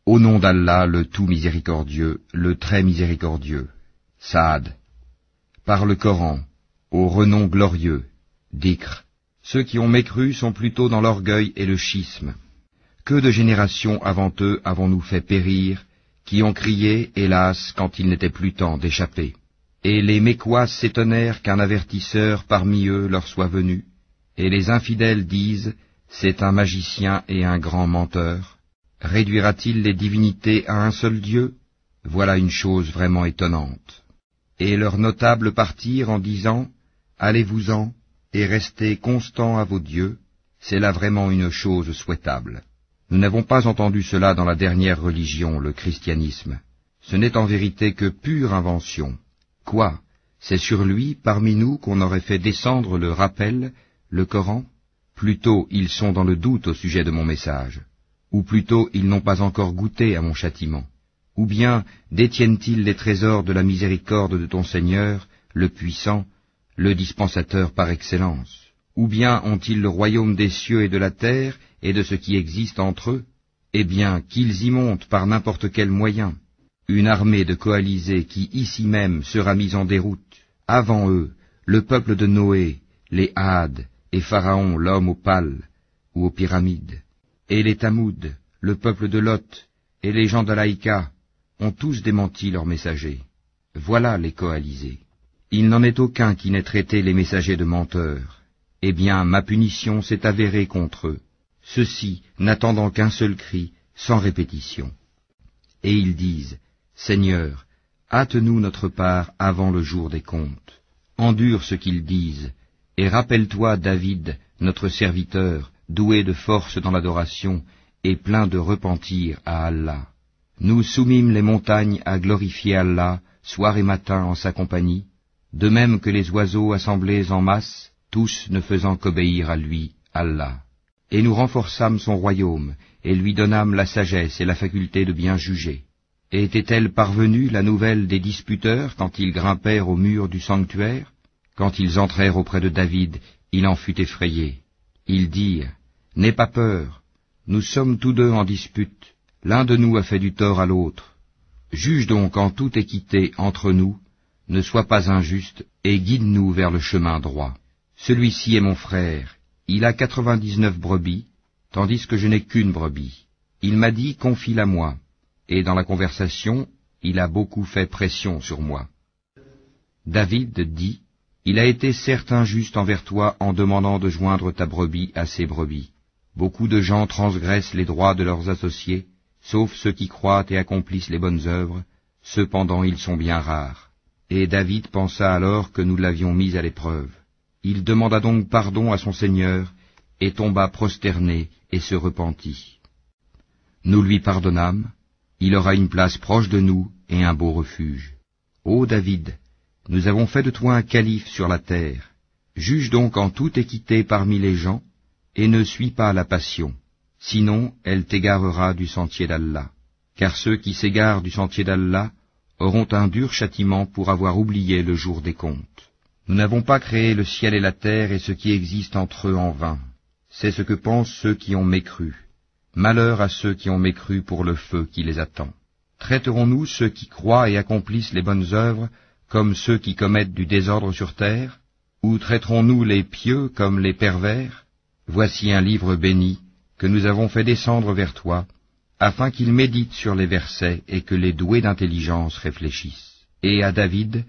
Au nom d'Allah, le tout miséricordieux, le très miséricordieux. Saad. Par le Coran, au renom glorieux. Dhikr. Ceux qui ont mécru sont plutôt dans l'orgueil et le schisme. Que de générations avant eux avons-nous fait périr, qui ont crié, hélas, quand il n'était plus temps d'échapper. Et les Mécois s'étonnèrent qu'un avertisseur parmi eux leur soit venu, et les infidèles disent, c'est un magicien et un grand menteur. Réduira-t-il les divinités à un seul Dieu? Voilà une chose vraiment étonnante. Et leurs notables partirent en disant, allez-vous-en, et restez constants à vos dieux, c'est là vraiment une chose souhaitable. Nous n'avons pas entendu cela dans la dernière religion, le christianisme. Ce n'est en vérité que pure invention. Quoi? C'est sur lui, parmi nous, qu'on aurait fait descendre le rappel, le Coran? Plutôt ils sont dans le doute au sujet de mon message. Ou plutôt ils n'ont pas encore goûté à mon châtiment. Ou bien détiennent-ils les trésors de la miséricorde de ton Seigneur, le puissant, le dispensateur par excellence? Ou bien ont-ils le royaume des cieux et de la terre, et de ce qui existe entre eux? Eh bien, qu'ils y montent par n'importe quel moyen. Une armée de coalisés qui ici même sera mise en déroute. Avant eux, le peuple de Noé, les Hades, et Pharaon, l'homme aux pales, ou aux pyramides. Et les Tamoud, le peuple de Lot, et les gens de l'Aïka, ont tous démenti leurs messagers. Voilà les coalisés. Il n'en est aucun qui n'ait traité les messagers de menteurs. Eh bien, ma punition s'est avérée contre eux, ceux-ci n'attendant qu'un seul cri, sans répétition. Et ils disent, Seigneur, hâte-nous notre part avant le jour des comptes. Endure ce qu'ils disent, et rappelle-toi David, notre serviteur, doué de force dans l'adoration, et plein de repentir à Allah. Nous soumîmes les montagnes à glorifier Allah, soir et matin en sa compagnie, de même que les oiseaux assemblés en masse, tous ne faisant qu'obéir à lui, Allah. Et nous renforçâmes son royaume, et lui donnâmes la sagesse et la faculté de bien juger. Et était-elle parvenue la nouvelle des disputeurs quand ils grimpèrent au mur du sanctuaire? Quand ils entrèrent auprès de David, il en fut effrayé. Ils dirent, n'aie pas peur, nous sommes tous deux en dispute, l'un de nous a fait du tort à l'autre. Juge donc en toute équité entre nous, ne sois pas injuste, et guide-nous vers le chemin droit. Celui-ci est mon frère, il a 99 brebis, tandis que je n'ai qu'une brebis. Il m'a dit, confie-la moi, et dans la conversation, il a beaucoup fait pression sur moi. David dit, il a été certes injuste envers toi en demandant de joindre ta brebis à ses brebis. Beaucoup de gens transgressent les droits de leurs associés, sauf ceux qui croient et accomplissent les bonnes œuvres, cependant ils sont bien rares. Et David pensa alors que nous l'avions mis à l'épreuve. Il demanda donc pardon à son Seigneur, et tomba prosterné et se repentit. Nous lui pardonnâmes, il aura une place proche de nous et un beau refuge. Ô David, nous avons fait de toi un calife sur la terre. Juge donc en toute équité parmi les gens, et ne suis pas la passion, sinon elle t'égarera du sentier d'Allah. Car ceux qui s'égarent du sentier d'Allah auront un dur châtiment pour avoir oublié le jour des comptes. Nous n'avons pas créé le ciel et la terre et ce qui existe entre eux en vain. C'est ce que pensent ceux qui ont mécru. Malheur à ceux qui ont mécru pour le feu qui les attend. Traiterons-nous ceux qui croient et accomplissent les bonnes œuvres comme ceux qui commettent du désordre sur terre? Ou traiterons-nous les pieux comme les pervers? Voici un livre béni que nous avons fait descendre vers toi, afin qu'il médite sur les versets et que les doués d'intelligence réfléchissent. Et à David,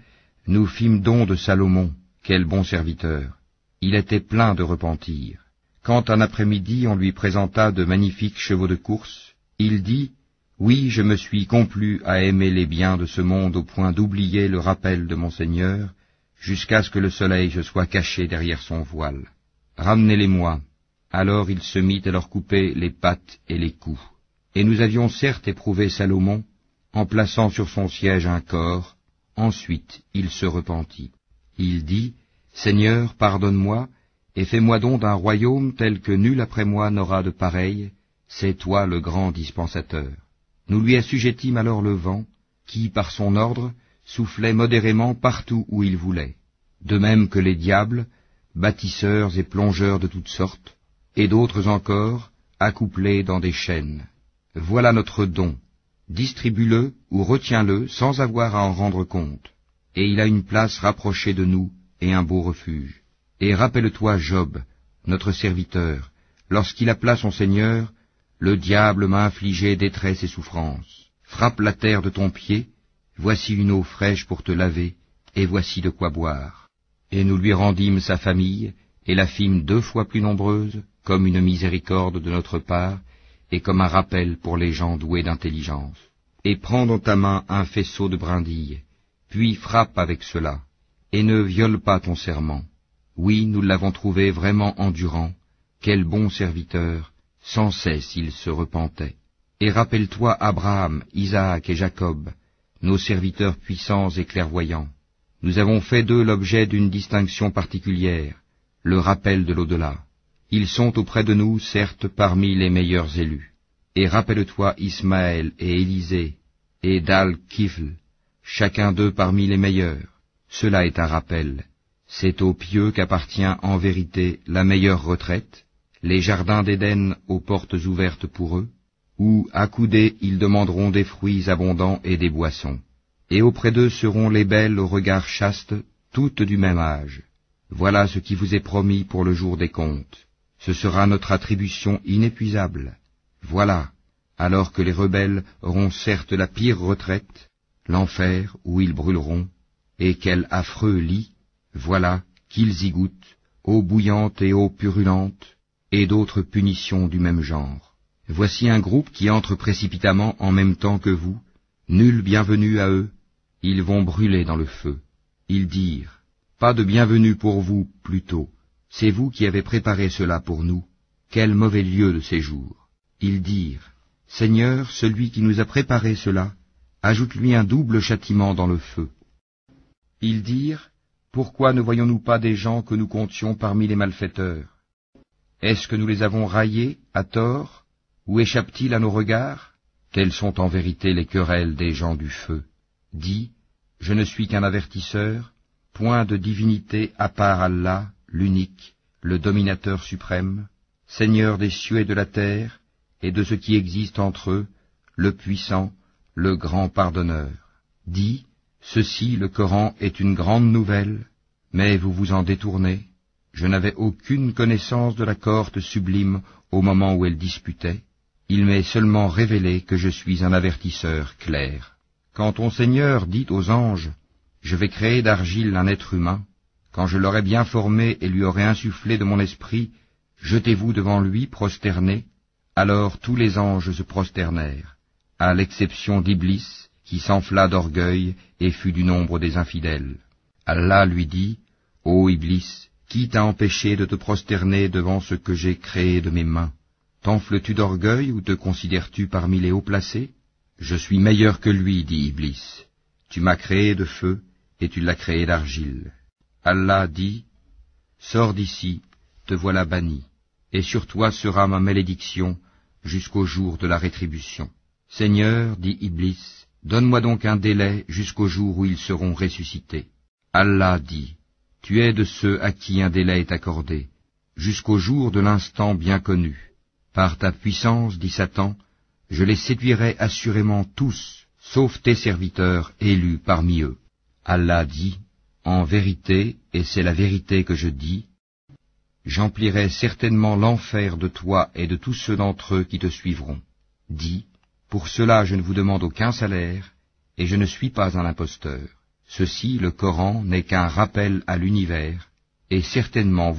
nous fîmes don de Salomon, quel bon serviteur. Il était plein de repentir. Quand un après-midi on lui présenta de magnifiques chevaux de course, il dit, « Oui, je me suis complu à aimer les biens de ce monde au point d'oublier le rappel de mon Seigneur, jusqu'à ce que le soleil se soit caché derrière son voile. Ramenez-les-moi. » Alors il se mit à leur couper les pattes et les coups. Et nous avions certes éprouvé Salomon, en plaçant sur son siège un corps. Ensuite il se repentit. Il dit, « Seigneur, pardonne-moi, et fais-moi don d'un royaume tel que nul après moi n'aura de pareil, c'est toi le grand dispensateur. » Nous lui assujettîmes alors le vent, qui, par son ordre, soufflait modérément partout où il voulait, de même que les diables, bâtisseurs et plongeurs de toutes sortes, et d'autres encore, accouplés dans des chaînes. Voilà notre don, distribue-le ou retiens-le sans avoir à en rendre compte. Et il a une place rapprochée de nous et un beau refuge. Et rappelle-toi Job, notre serviteur, lorsqu'il appela son Seigneur, le diable m'a infligé détresse et souffrance. Frappe la terre de ton pied, voici une eau fraîche pour te laver, et voici de quoi boire. Et nous lui rendîmes sa famille, et la fîmes 2 fois plus nombreuse, comme une miséricorde de notre part, et comme un rappel pour les gens doués d'intelligence. Et prends dans ta main un faisceau de brindilles, puis frappe avec cela, et ne viole pas ton serment. Oui, nous l'avons trouvé vraiment endurant, quel bon serviteur, sans cesse il se repentait. Et rappelle-toi Abraham, Isaac et Jacob, nos serviteurs puissants et clairvoyants. Nous avons fait d'eux l'objet d'une distinction particulière, le rappel de l'au-delà. Ils sont auprès de nous, certes, parmi les meilleurs élus. Et rappelle-toi Ismaël et Élisée, et Dal-Kifl, chacun d'eux parmi les meilleurs. Cela est un rappel. C'est aux pieux qu'appartient en vérité la meilleure retraite, les jardins d'Éden aux portes ouvertes pour eux, où, accoudés, ils demanderont des fruits abondants et des boissons. Et auprès d'eux seront les belles au regard chaste, toutes du même âge. Voilà ce qui vous est promis pour le jour des comptes. Ce sera notre attribution inépuisable. Voilà, alors que les rebelles auront certes la pire retraite, l'enfer où ils brûleront, et quel affreux lit, voilà qu'ils y goûtent, eau bouillante et eau purulente, et d'autres punitions du même genre. Voici un groupe qui entre précipitamment en même temps que vous, nul bienvenu à eux, ils vont brûler dans le feu. Ils dirent, pas de bienvenue pour vous, plutôt, c'est vous qui avez préparé cela pour nous, quel mauvais lieu de séjour. Ils dirent, Seigneur, celui qui nous a préparé cela, ajoute-lui un double châtiment dans le feu. Ils dirent, pourquoi ne voyons-nous pas des gens que nous comptions parmi les malfaiteurs? Est-ce que nous les avons raillés, à tort, ou échappent-ils à nos regards? Telles sont en vérité les querelles des gens du feu. Dis, je ne suis qu'un avertisseur, point de divinité à part Allah, l'unique, le dominateur suprême, Seigneur des cieux et de la terre, et de ce qui existe entre eux, le puissant, le grand pardonneur. Dis, ceci, le Coran, est une grande nouvelle, mais vous vous en détournez. Je n'avais aucune connaissance de la cohorte sublime au moment où elle disputait. Il m'est seulement révélé que je suis un avertisseur clair. Quand ton Seigneur dit aux anges, je vais créer d'argile un être humain, quand je l'aurai bien formé et lui aurai insufflé de mon esprit, jetez-vous devant lui prosternés. Alors tous les anges se prosternèrent, à l'exception d'Iblis, qui s'enfla d'orgueil et fut du nombre des infidèles. Allah lui dit, ô Iblis, qui t'a empêché de te prosterner devant ce que j'ai créé de mes mains? T'enfles-tu d'orgueil ou te considères-tu parmi les haut placés? Je suis meilleur que lui, dit Iblis. Tu m'as créé de feu, et tu l'as créé d'argile. Allah dit, sors d'ici, te voilà banni, et sur toi sera ma malédiction jusqu'au jour de la rétribution. Seigneur, dit Iblis, donne-moi donc un délai jusqu'au jour où ils seront ressuscités. Allah dit, tu es de ceux à qui un délai est accordé, jusqu'au jour de l'instant bien connu. Par ta puissance, dit Satan, je les séduirai assurément tous, sauf tes serviteurs élus parmi eux. Allah dit, en vérité, et c'est la vérité que je dis, j'emplirai certainement l'enfer de toi et de tous ceux d'entre eux qui te suivront. Dis, pour cela je ne vous demande aucun salaire, et je ne suis pas un imposteur. Ceci, le Coran, n'est qu'un rappel à l'univers, et certainement